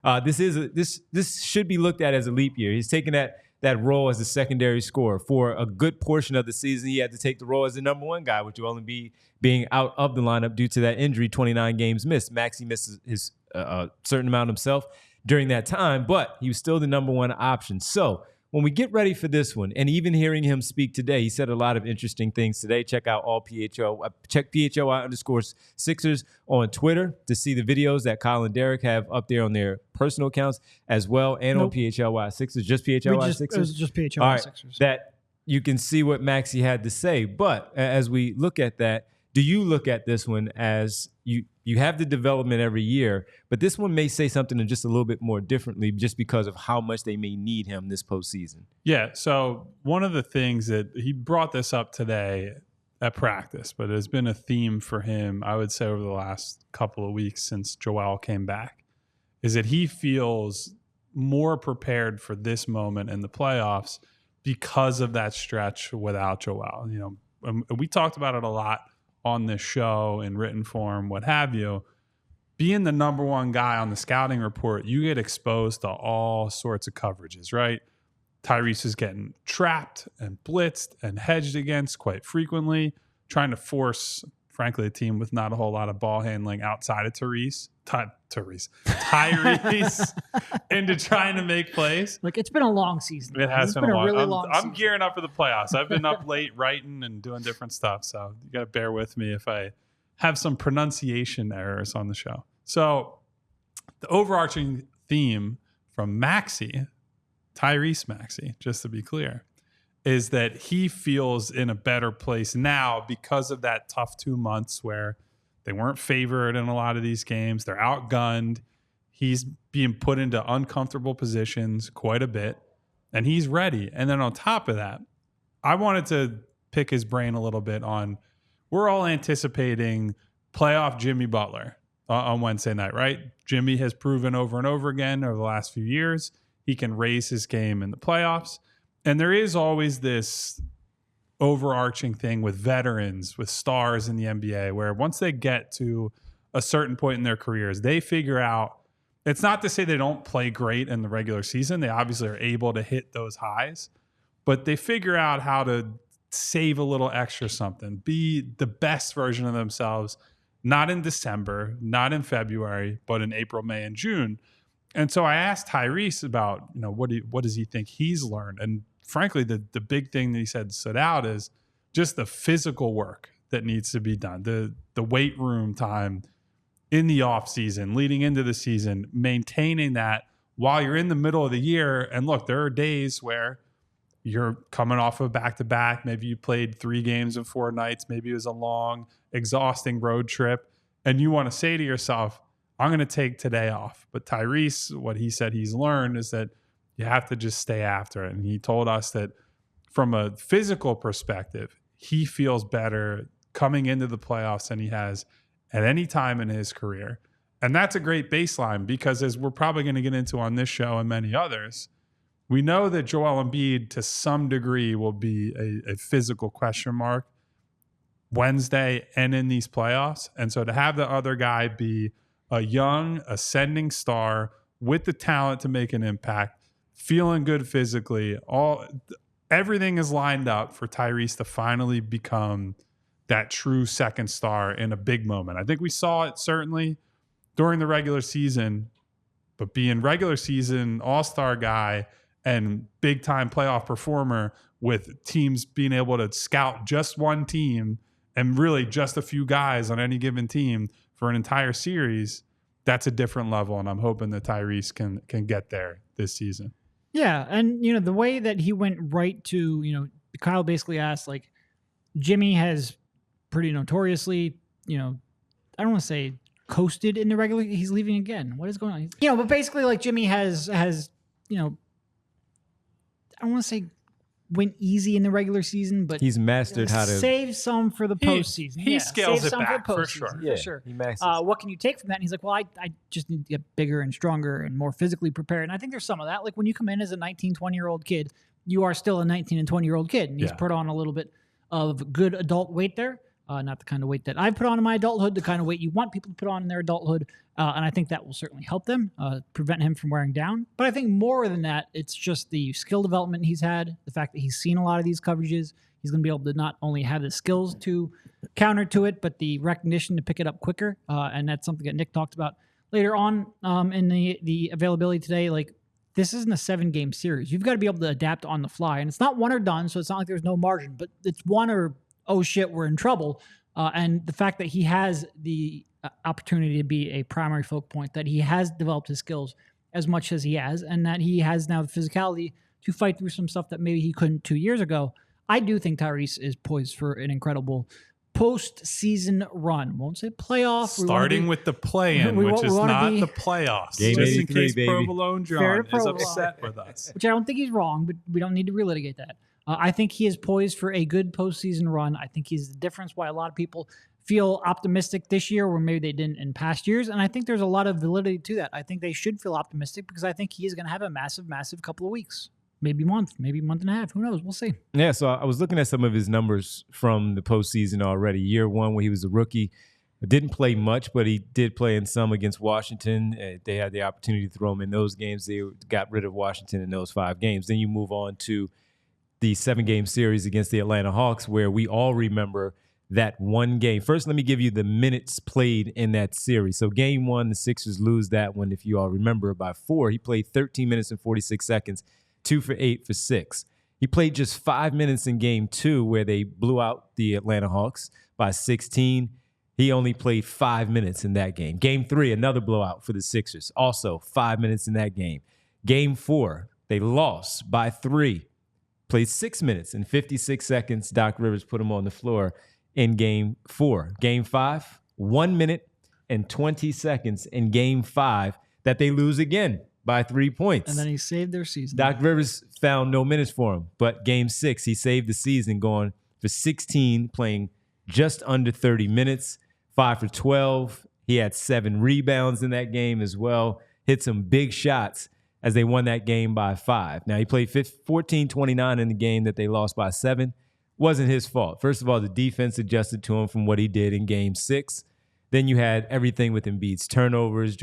This should be looked at as a leap year. He's taking that role as a secondary scorer for a good portion of the season. He had to take the role as the number one guy, which will only be being out of the lineup due to that injury, 29 games missed. Maxey missed his certain amount himself during that time, but he was still the number one option. So when we get ready for this one, and even hearing him speak today, he said a lot of interesting things today. Check out check PHLY_Sixers on Twitter to see the videos that Kyle and Derek have up there on their personal accounts as well, and on PHLY Sixers, just PHLY Sixers. It was just PHLY Sixers. That you can see what Maxey had to say. But as we look at that, do you look at this one as you have the development every year, but this one may say something just a little bit more differently just because of how much they may need him this postseason? Yeah, so one of the things that he brought this up today at practice, but it has been a theme for him, I would say, over the last couple of weeks since Joel came back, is that he feels more prepared for this moment in the playoffs because of that stretch without Joel. You know, we talked about it a lot on this show in written form, what have you. Being the number one guy on the scouting report, you get exposed to all sorts of coverages, right? Tyrese is getting trapped and blitzed and hedged against quite frequently, trying to force, frankly, a team with not a whole lot of ball handling outside of Tyrese into trying to make plays. Like, it's been a long season. It has been a really long season. I'm gearing up for the playoffs. I've been up late writing and doing different stuff, so you got to bear with me if I have some pronunciation errors on the show. So the overarching theme from Maxey, Tyrese Maxey, just to be clear, is that he feels in a better place now because of that tough 2 months where they weren't favored in a lot of these games. They're outgunned. He's being put into uncomfortable positions quite a bit, and he's ready. And then on top of that, I wanted to pick his brain a little bit on, we're all anticipating playoff Jimmy Butler on Wednesday night, right? Jimmy has proven over and over again over the last few years he can raise his game in the playoffs. And there is always this overarching thing with veterans, with stars in the NBA, where once they get to a certain point in their careers, they figure out, it's not to say they don't play great in the regular season. They obviously are able to hit those highs, but they figure out how to save a little extra something, be the best version of themselves, not in December, not in February, but in April, May, and June. And so I asked Tyrese about, what does he think he's learned? And frankly, the big thing that he said stood out is just the physical work that needs to be done, the weight room time in the off season, leading into the season, maintaining that while you're in the middle of the year. And look, there are days where you're coming off of back-to-back. Maybe you played 3 games in 4 nights. Maybe it was a long, exhausting road trip. And you want to say to yourself, I'm going to take today off. But Tyrese, what he said he's learned is that you have to just stay after it. And he told us that from a physical perspective, he feels better coming into the playoffs than he has at any time in his career. And that's a great baseline because, as we're probably going to get into on this show and many others, we know that Joel Embiid to some degree will be a physical question mark Wednesday and in these playoffs. And so to have the other guy be a young, ascending star with the talent to make an impact, feeling good physically, everything is lined up for Tyrese to finally become that true second star in a big moment. I think we saw it certainly during the regular season, but being regular season all-star guy and big-time playoff performer with teams being able to scout just one team and really just a few guys on any given team for an entire series, that's a different level, and I'm hoping that Tyrese can get there this season. Yeah, and the way that he went right to, Kyle basically asked, like, Jimmy has pretty notoriously, I don't want to say coasted in the regular. He's leaving again. What is going on? But basically, like, Jimmy has I don't want to say went easy in the regular season, but he's mastered how to save some for the postseason. He scales it back for sure. For sure. He masters. What can you take from that? And he's like, well, I just need to get bigger and stronger and more physically prepared. And I think there's some of that. Like, when you come in as a 19, 20-year-old kid, you are still a 19 and 20-year-old kid. And he's put on a little bit of good adult weight there. not the kind of weight that I've put on in my adulthood, the kind of weight you want people to put on in their adulthood. And I think that will certainly help them, prevent him from wearing down. But I think more than that, it's just the skill development he's had, the fact that he's seen a lot of these coverages. He's going to be able to not only have the skills to counter to it, but the recognition to pick it up quicker. And that's something that Nick talked about later on in the availability today. Like, this isn't a 7-game series. You've got to be able to adapt on the fly. And it's not one or done, so it's not like there's no margin. But it's one or, oh, shit, we're in trouble. And the fact that he has the opportunity to be a primary focal point, that he has developed his skills as much as he has, and that he has now the physicality to fight through some stuff that maybe he couldn't 2 years ago. I do think Tyrese is poised for an incredible postseason run. Won't say playoff. Starting with the play-in, which is not the playoffs. Game just in 83, case baby. Provolone John is upset with us. Which I don't think he's wrong, but we don't need to relitigate that. I think he is poised for a good postseason run. I think he's the difference why a lot of people feel optimistic this year where maybe they didn't in past years. And I think there's a lot of validity to that. I think they should feel optimistic because I think he is going to have a massive, massive couple of weeks. Maybe month and a half. Who knows? We'll see. Yeah, so I was looking at some of his numbers from the postseason already. Year one, when he was a rookie, didn't play much, but he did play in some against Washington. They had the opportunity to throw him in those games. They got rid of Washington in those 5 games. Then you move on to the 7-game series against the Atlanta Hawks, where we all remember that one game. First, let me give you the minutes played in that series. So game 1, the Sixers lose that one, if you all remember, by 4. He played 13 minutes and 46 seconds. 2 for 8 for 6. He played just 5 minutes in game 2 where they blew out the Atlanta Hawks by 16. He only played 5 minutes in that game. Game 3, another blowout for the Sixers. Also 5 minutes in that game. Game 4, they lost by 3. Played 6 minutes and 56 seconds. Doc Rivers put him on the floor in game 4. Game 5, 1 minute and 20 seconds in game 5 that they lose again by 3 points. And then he saved their season. Doc Rivers found no minutes for him. But game 6, he saved the season going for 16, playing just under 30 minutes, 5 for 12. He had 7 rebounds in that game as well. Hit some big shots as they won that game by 5. Now, he played 14-29 in the game that they lost by 7. Wasn't his fault. First of all, the defense adjusted to him from what he did in game 6. Then you had everything with Embiid's turnovers.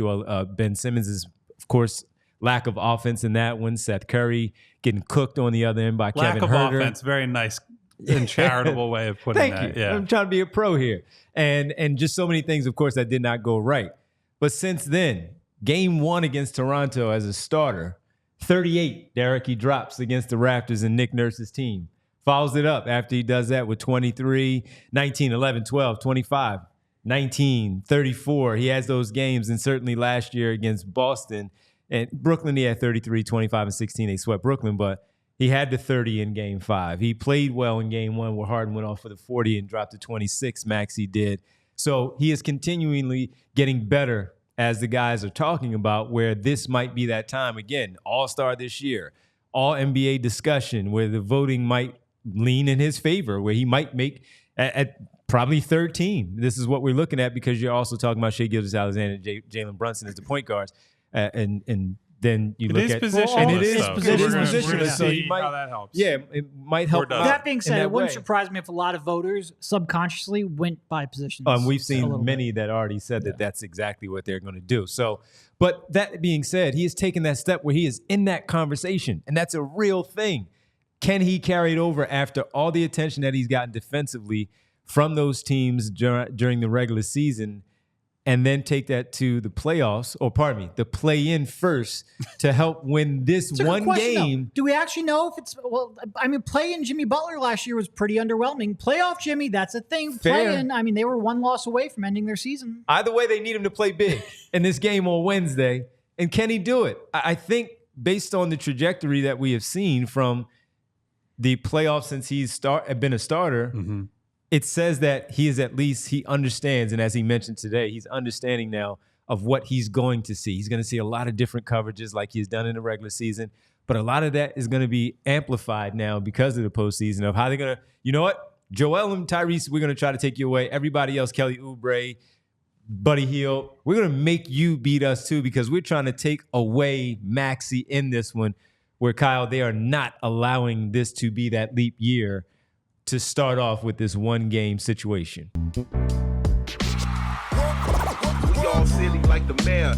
Ben Simmons' of course, lack of offense in that one. Seth Curry getting cooked on the other end by Kevin Huerter. Lack of offense, very nice and charitable way of putting that. Thank you. Yeah. I'm trying to be a pro here. And just so many things, of course, that did not go right. But since then, game 1 against Toronto as a starter, 38, Derek, he drops against the Raptors and Nick Nurse's team. Follows it up after he does that with 23, 19, 11, 12, 25, 19, 34. He has those games, and certainly last year against Boston and Brooklyn, he had 33, 25, and 16. They swept Brooklyn, but he had the 30 in game 5. He played well in game 1 where Harden went off for the 40 and dropped to 26. Maxey did. So he is continually getting better as the guys are talking about, where this might be that time. Again, all-star this year, all NBA discussion where the voting might lean in his favor, where he might make at probably third team. This is what we're looking at because you're also talking about Shai Gilgeous-Alexander and Jalen Brunson as the point guards. And then you look at position, and it is position. position. So see you might, how that helps. Yeah, it might help. That being said, it wouldn't way. surprise me if a lot of voters subconsciously went by positions. We've a seen little many bit. that already said that that's exactly what they're going to do. So, but that being said, he has taken that step where he is in that conversation, and that's a real thing. Can he carry it over after all the attention that he's gotten defensively from those teams during the regular season, and then take that to the playoffs, or pardon me, the play-in first to help win this It's a good one question, game? though. Do we actually know if it's, well, I mean, play-in Jimmy Butler last year was pretty underwhelming. Playoff Jimmy, that's a thing. Fair. Play-in, I mean, they were 1 loss away from ending their season. Either way, they need him to play big in this game on Wednesday. And can he do it? I think based on the trajectory that we have seen from the playoffs since he's been a starter, it says that he understands. And as he mentioned today, he's understanding now of what he's going to see. He's going to see a lot of different coverages like he's done in the regular season. But a lot of that is going to be amplified now because of the postseason of how they're going to, you know what? Joel and Tyrese, we're going to try to take you away. Everybody else, Kelly Oubre, Buddy Hield, we're going to make you beat us too because we're trying to take away Maxey in this one where, Kyle, they are not allowing this to be that leap year to start off with this 1-game situation? We all silly like the mayor.